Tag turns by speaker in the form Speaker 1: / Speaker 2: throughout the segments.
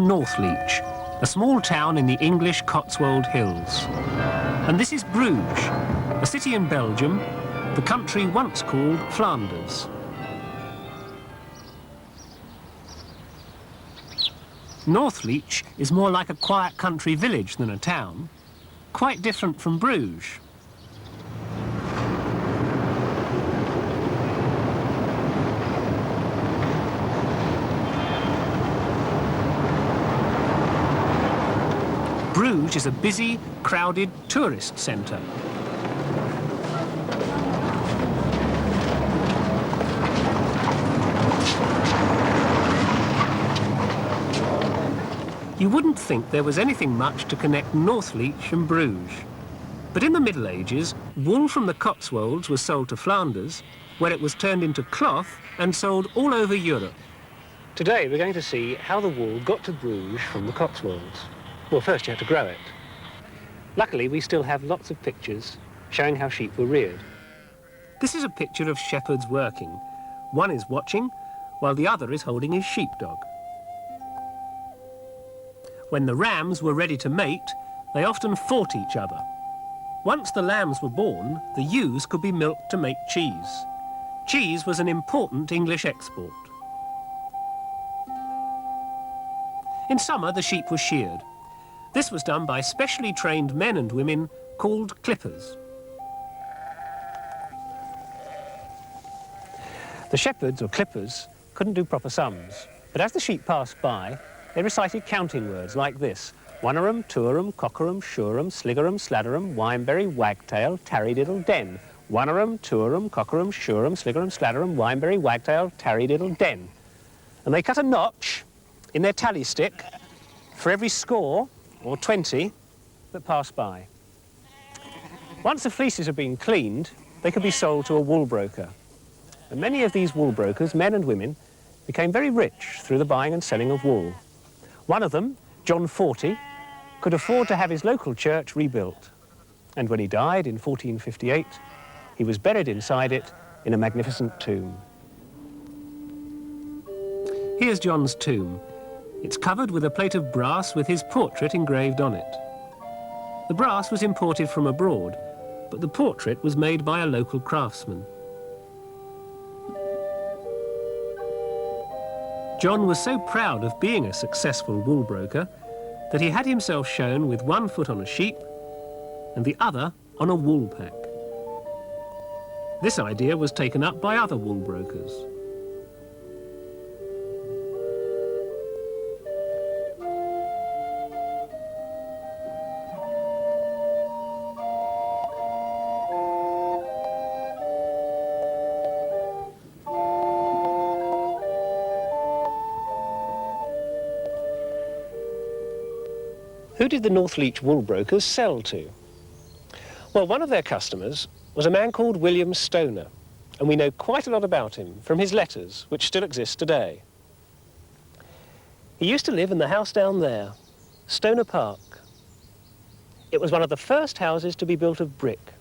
Speaker 1: Northleach, a small town in the English Cotswold Hills. And this is Bruges, a city in Belgium, the country once called Flanders. Northleach is more like a quiet country village than a town, quite different from Bruges. Bruges is a busy, crowded tourist centre. You wouldn't think there was anything much to connect Northleach and Bruges. But in the Middle Ages, wool from the Cotswolds was sold to Flanders, where it was turned into cloth and sold all over Europe. Today we're going to see how the wool got to Bruges from the Cotswolds. Well, first you have to grow it. Luckily, we still have lots of pictures showing how sheep were reared. This is a picture of shepherds working. One is watching, while the other is holding his sheepdog. When the rams were ready to mate, they often fought each other. Once the lambs were born, the ewes could be milked to make cheese. Cheese was an important English export. In summer, the sheep were sheared. This was done by specially trained men and women called clippers. The shepherds, or clippers, couldn't do proper sums, but as the sheep passed by, they recited counting words like this: onerum, tworum, cockerum, shurum, sliggerum, sladderum, wineberry, wagtail, tarrydiddle, den. Onerum, tworum, cockerum, shurum, sliggerum, sladderum, wineberry, wagtail, tarrydiddle, den. And they cut a notch in their tally stick for every score, or 20, that passed by. Once the fleeces had been cleaned, they could be sold to a wool broker. And many of these wool brokers, men and women, became very rich through the buying and selling of wool. One of them, John Forty, could afford to have his local church rebuilt. And when he died in 1458, he was buried inside it in a magnificent tomb. Here's John's tomb. It's covered with a plate of brass with his portrait engraved on it. The brass was imported from abroad, but the portrait was made by a local craftsman. John was so proud of being a successful wool broker that he had himself shown with one foot on a sheep and the other on a wool pack. This idea was taken up by other wool brokers. Who did the Northleach wool brokers sell to? Well, one of their customers was a man called William Stoner, and we know quite a lot about him from his letters, which still exist today. He used to live in the house down there, Stoner Park. It was one of the first houses to be built of brick.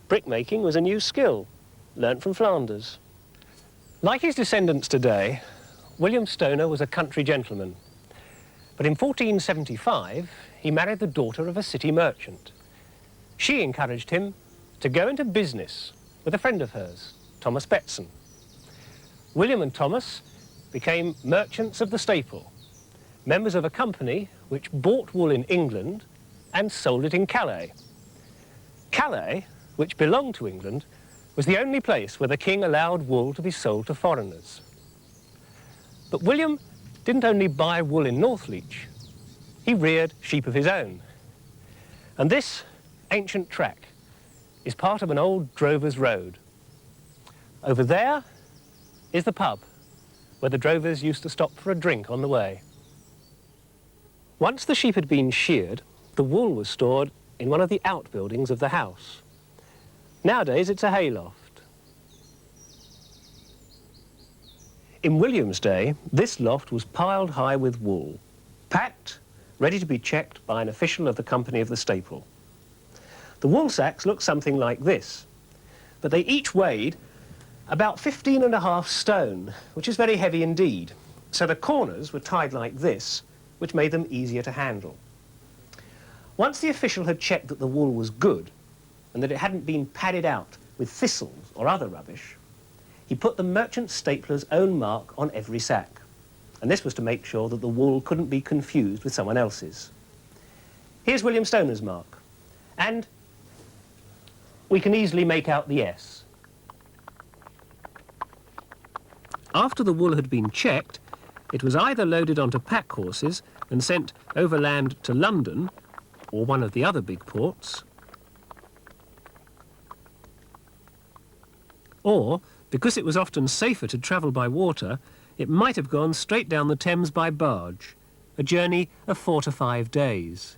Speaker 1: Brickmaking was a new skill, learnt from Flanders. Like his descendants today, William Stoner was a country gentleman. But in 1475, he married the daughter of a city merchant. She encouraged him to go into business with a friend of hers, Thomas Betson. William and Thomas became merchants of the staple, members of a company which bought wool in England and sold it in Calais. Calais, which belonged to England, was the only place where the king allowed wool to be sold to foreigners. But William didn't only buy wool in Northleach, he reared sheep of his own. And this ancient track is part of an old drover's road. Over there is the pub, where the drovers used to stop for a drink on the way. Once the sheep had been sheared, the wool was stored in one of the outbuildings of the house. Nowadays it's a hayloft. In William's day, this loft was piled high with wool, packed, ready to be checked by an official of the company of the staple. The wool sacks looked something like this, but they each weighed about 15.5 stone, which is very heavy indeed. So the corners were tied like this, which made them easier to handle. Once the official had checked that the wool was good and that it hadn't been padded out with thistles or other rubbish, he put the merchant stapler's own mark on every sack. And this was to make sure that the wool couldn't be confused with someone else's. Here's William Stoner's mark, and we can easily make out the S. After the wool had been checked, it was either loaded onto pack horses and sent overland to London or one of the other big ports, or, because it was often safer to travel by water, it might have gone straight down the Thames by barge, a journey of 4 to 5 days.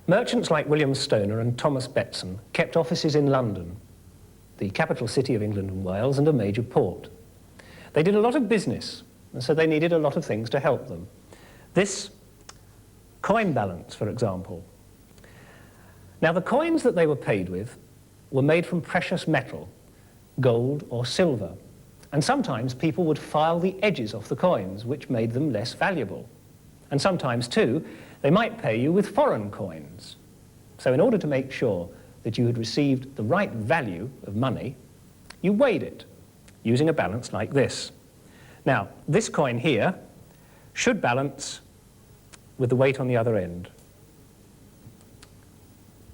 Speaker 1: Merchants like William Stoner and Thomas Bettson kept offices in London, the capital city of England and Wales and a major port. They did a lot of business, and so they needed a lot of things to help them. This coin balance, for example. Now, the coins that they were paid with were made from precious metal, gold or silver, and sometimes people would file the edges off the coins, which made them less valuable. And sometimes, too, they might pay you with foreign coins. So in order to make sure that you had received the right value of money, you weighed it using a balance like this. Now, this coin here should balance with the weight on the other end.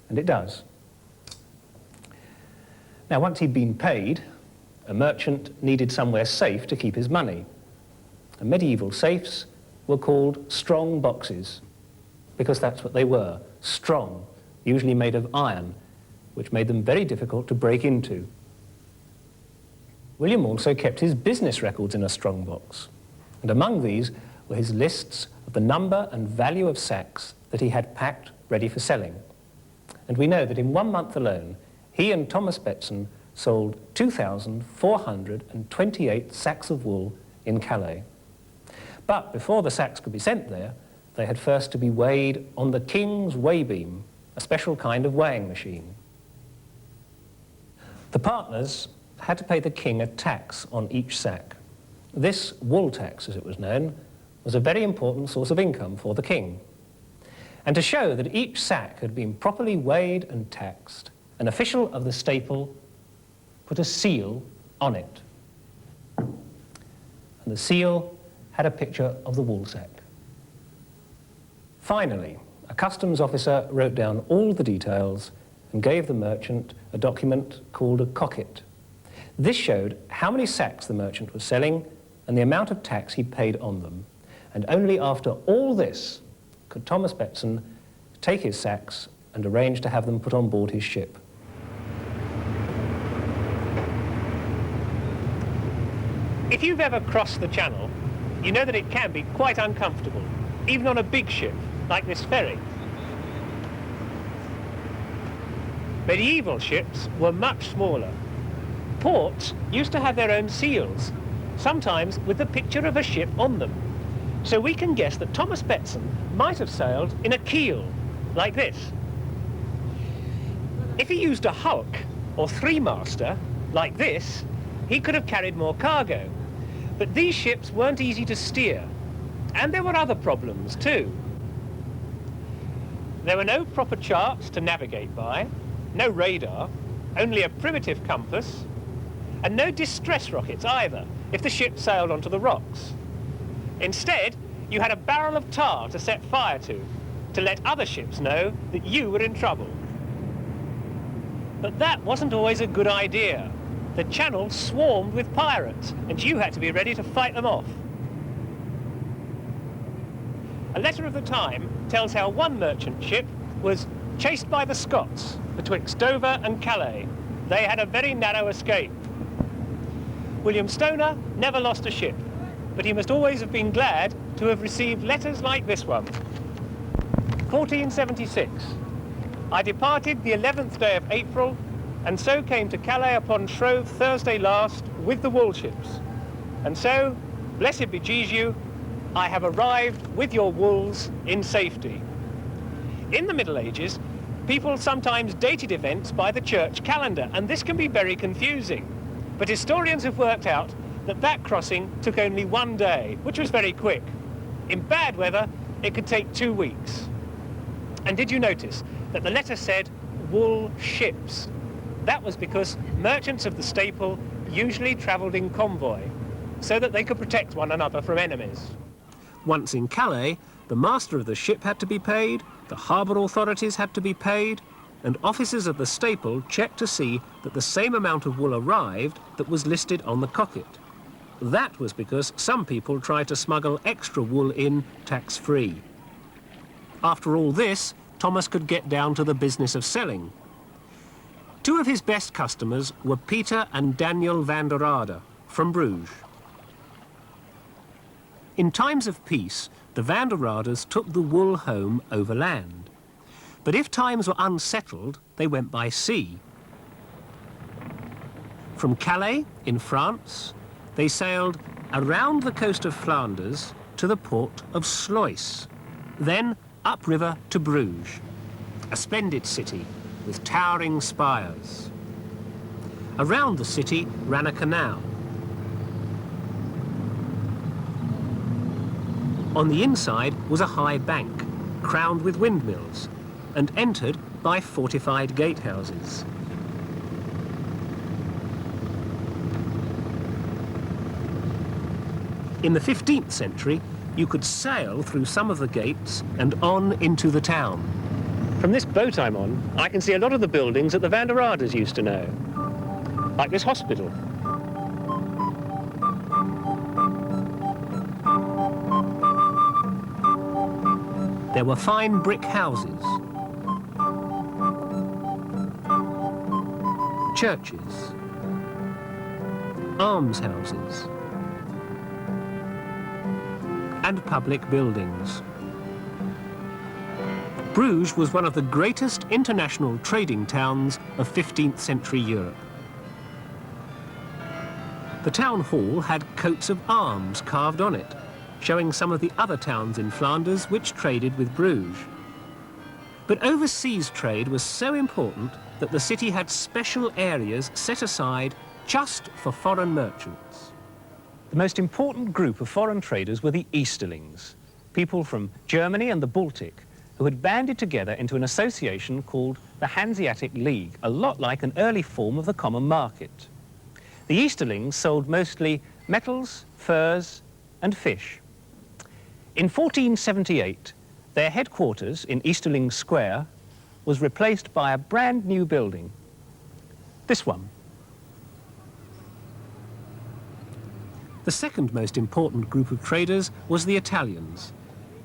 Speaker 1: And it does. Now, once he'd been paid, a merchant needed somewhere safe to keep his money. And medieval safes were called strong boxes, because that's what they were, strong, usually made of iron, which made them very difficult to break into. William also kept his business records in a strong box, and among these were his lists of the number and value of sacks that he had packed ready for selling. And we know that in 1 month alone, he and Thomas Bettson sold 2,428 sacks of wool in Calais. But before the sacks could be sent there, they had first to be weighed on the King's weigh beam, a special kind of weighing machine. The partners had to pay the king a tax on each sack. This wool tax, as it was known, was a very important source of income for the king. And to show that each sack had been properly weighed and taxed, an official of the staple put a seal on it. And the seal had a picture of the wool sack. Finally, a customs officer wrote down all the details and gave the merchant a document called a cocket. This showed how many sacks the merchant was selling and the amount of tax he paid on them. And only after all this could Thomas Bettson take his sacks and arrange to have them put on board his ship. If you've ever crossed the Channel, you know that it can be quite uncomfortable, even on a big ship like this ferry. Medieval ships were much smaller. Ports used to have their own seals, sometimes with the picture of a ship on them. So we can guess that Thomas Bettson might have sailed in a keel, like this. If he used a hulk or three-master, like this, he could have carried more cargo. But these ships weren't easy to steer, and there were other problems too. There were no proper charts to navigate by, no radar, only a primitive compass, and no distress rockets either, if the ship sailed onto the rocks. Instead, you had a barrel of tar to set fire to let other ships know that you were in trouble. But that wasn't always a good idea. The Channel swarmed with pirates, and you had to be ready to fight them off. A letter of the time tells how one merchant ship was chased by the Scots betwixt Dover and Calais. They had a very narrow escape. William Stoner never lost a ship, but he must always have been glad to have received letters like this one. 1476. I departed the 11th day of April, and so came to Calais upon Shrove Thursday last with the wool ships. And so, blessed be Jesu, I have arrived with your wools in safety. In the Middle Ages, people sometimes dated events by the church calendar, and this can be very confusing. But historians have worked out that that crossing took only 1 day, which was very quick. In bad weather, it could take 2 weeks. And did you notice that the letter said wool ships? That was because merchants of the staple usually travelled in convoy, so that they could protect one another from enemies. Once in Calais, the master of the ship had to be paid, the harbour authorities had to be paid, and officers of the staple checked to see that the same amount of wool arrived that was listed on the cocket. That was because some people tried to smuggle extra wool in tax-free. After all this, Thomas could get down to the business of selling. Two of his best customers were Peter and Daniel van der Rade from Bruges. In times of peace, the van der Rades took the wool home overland. But if times were unsettled, they went by sea. From Calais, in France, they sailed around the coast of Flanders to the port of Sluis, then upriver to Bruges, a splendid city with towering spires. Around the city ran a canal. On the inside was a high bank, crowned with windmills, and entered by fortified gatehouses. In the 15th century, you could sail through some of the gates and on into the town. From this boat I'm on, I can see a lot of the buildings that the van der Rades used to know, like this hospital. There were fine brick houses, churches, almshouses, and public buildings. Bruges was one of the greatest international trading towns of 15th century Europe. The town hall had coats of arms carved on it, showing some of the other towns in Flanders which traded with Bruges. But overseas trade was so important that the city had special areas set aside just for foreign merchants. The most important group of foreign traders were the Easterlings, people from Germany and the Baltic who had banded together into an association called the Hanseatic League, a lot like an early form of the common market. The Easterlings sold mostly metals, furs, and fish. In 1478, their headquarters in Easterling Square was replaced by a brand new building, this one. The second most important group of traders was the Italians.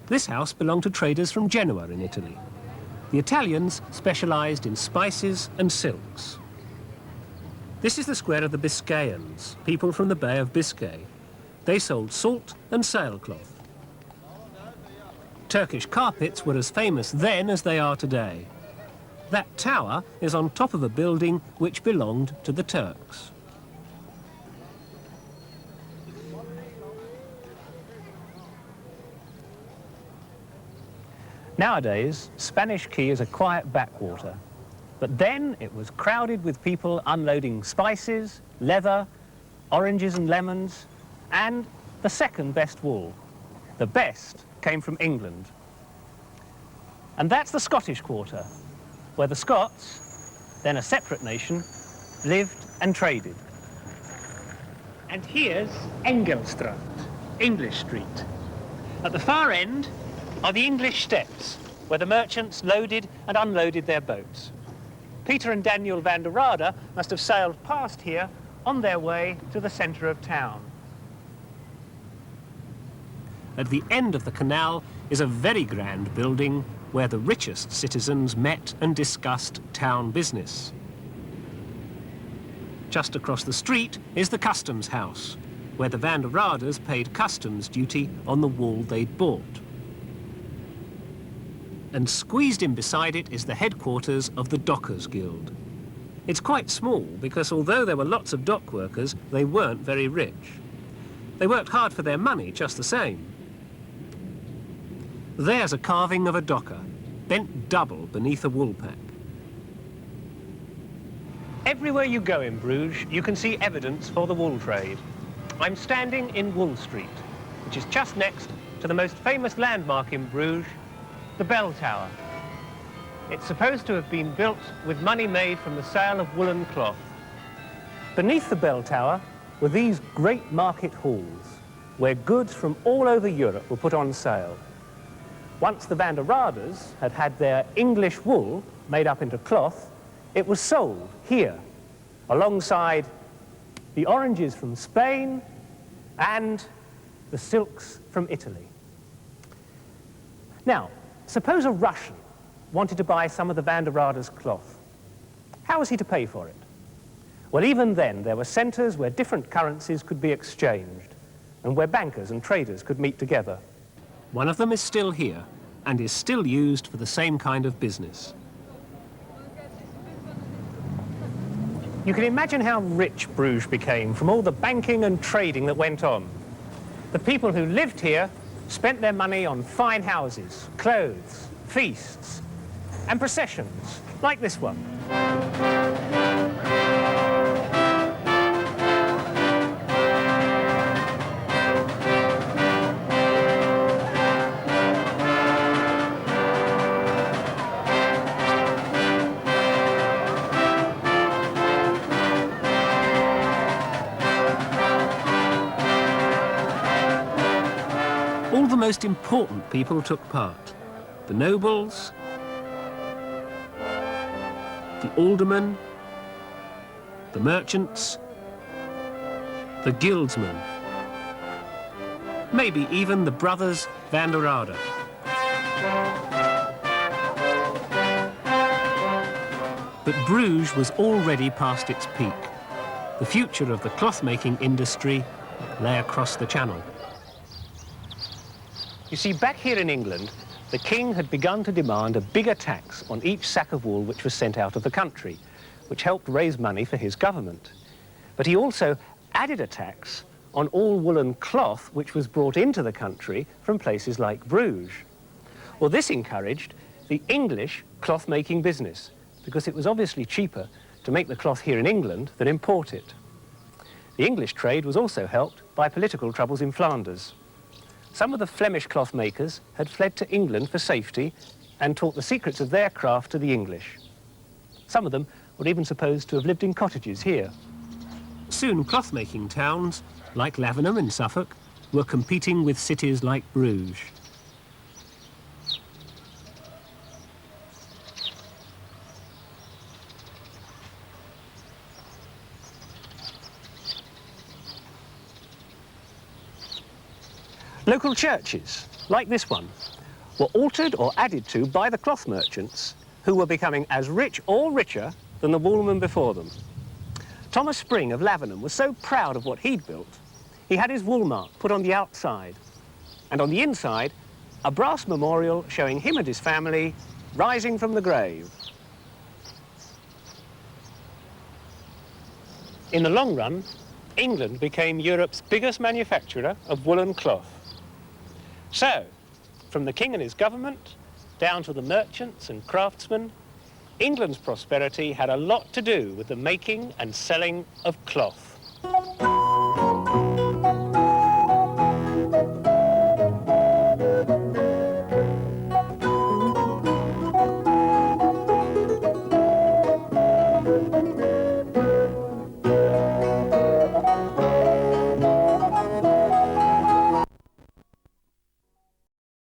Speaker 1: This house belonged to traders from Genoa in Italy. The Italians specialized in spices and silks. This is the square of the Biscayans, people from the Bay of Biscay. They sold salt and sailcloth. Turkish carpets were as famous then as they are today. That tower is on top of a building which belonged to the Turks. Nowadays, Spanish Quay is a quiet backwater, but then it was crowded with people unloading spices, leather, oranges and lemons, and the second best wool. The best came from England. And that's the Scottish Quarter, where the Scots, then a separate nation, lived and traded. And here's Engelstraat, English Street. At the far end are the English steps, where the merchants loaded and unloaded their boats. Peter and Daniel van der Rade must have sailed past here on their way to the centre of town. At the end of the canal is a very grand building where the richest citizens met and discussed town business. Just across the street is the customs house, where the van der Rades paid customs duty on the wool they'd bought. And squeezed in beside it is the headquarters of the Dockers Guild. It's quite small because although there were lots of dock workers, they weren't very rich. They worked hard for their money just the same. There's a carving of a docker, bent double beneath a wool pack. Everywhere you go in Bruges, you can see evidence for the wool trade. I'm standing in Wool Street, which is just next to the most famous landmark in Bruges, the Bell Tower. It's supposed to have been built with money made from the sale of woolen cloth. Beneath the Bell Tower were these great market halls, where goods from all over Europe were put on sale. Once the Van der Raders had had their English wool made up into cloth, it was sold here, alongside the oranges from Spain and the silks from Italy. Now, suppose a Russian wanted to buy some of the Van der Raders' cloth. How was he to pay for it? Well, even then, there were centres where different currencies could be exchanged and where bankers and traders could meet together. One of them is still here and is still used for the same kind of business. You can imagine how rich Bruges became from all the banking and trading that went on. The people who lived here spent their money on fine houses, clothes, feasts, and processions, like this one. All the most important people took part. The nobles, the aldermen, the merchants, the guildsmen, maybe even the brothers Van der Rader. But Bruges was already past its peak. The future of the cloth-making industry lay across the Channel. You see, back here in England, the king had begun to demand a bigger tax on each sack of wool which was sent out of the country, which helped raise money for his government. But he also added a tax on all woolen cloth which was brought into the country from places like Bruges. Well, this encouraged the English cloth-making business, because it was obviously cheaper to make the cloth here in England than import it. The English trade was also helped by political troubles in Flanders. Some of the Flemish cloth makers had fled to England for safety and taught the secrets of their craft to the English. Some of them were even supposed to have lived in cottages here. Soon cloth-making towns, like Lavenham in Suffolk, were competing with cities like Bruges. Local churches, like this one, were altered or added to by the cloth merchants, who were becoming as rich or richer than the woolmen before them. Thomas Spring of Lavenham was so proud of what he'd built, he had his wool mark put on the outside, and on the inside, a brass memorial showing him and his family rising from the grave. In the long run, England became Europe's biggest manufacturer of woolen cloth. So, from the king and his government, down to the merchants and craftsmen, England's prosperity had a lot to do with the making and selling of cloth.